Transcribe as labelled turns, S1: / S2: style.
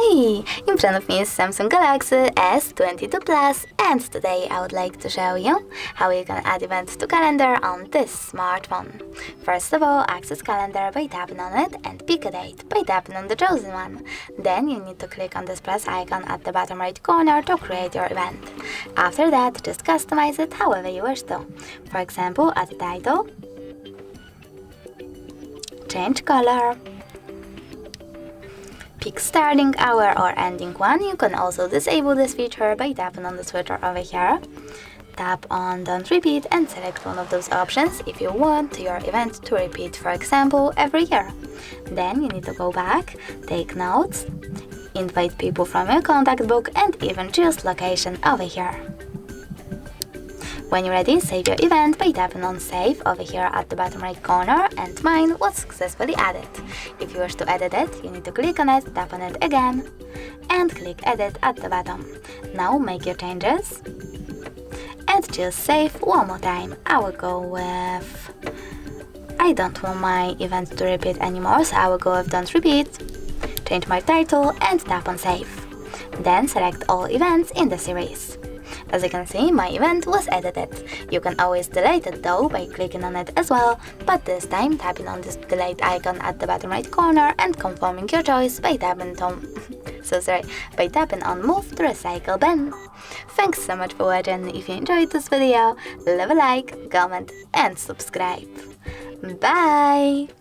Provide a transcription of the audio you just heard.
S1: Hi! In front of me is Samsung Galaxy S22 Plus, and today I would like to show you how you can add events to Calendar on this smartphone. First of all, access Calendar by tapping on it and pick a date by tapping on the chosen one. Then you need to click on this plus icon at the bottom right corner to create your event. After that, just customize it however you wish to. For example, add a title, change color, pick starting hour or ending one. You can also disable this feature by tapping on the switcher over here. Tap on don't repeat and select one of those options if you want your event to repeat, for example, every year. Then you need to go back, take notes, invite people from your contact book, and even choose location over here. When you're ready, save your event by tapping on Save over here at the bottom right corner, and mine was successfully added. If you wish to edit it, you need to click on it, tap on it again, and click Edit at the bottom. Now make your changes, and choose Save one more time. I will go with... I don't want my event to repeat anymore, so I will go with Don't Repeat, change my title, and tap on Save. Then select all events in the series. As you can see, my event was edited. You can always delete it though by clicking on it as well, but this time tapping on this delete icon at the bottom right corner and confirming your choice by tapping on by tapping on Move to Recycle Bin. Thanks so much for watching. If you enjoyed this video, leave a like, comment and subscribe. Bye!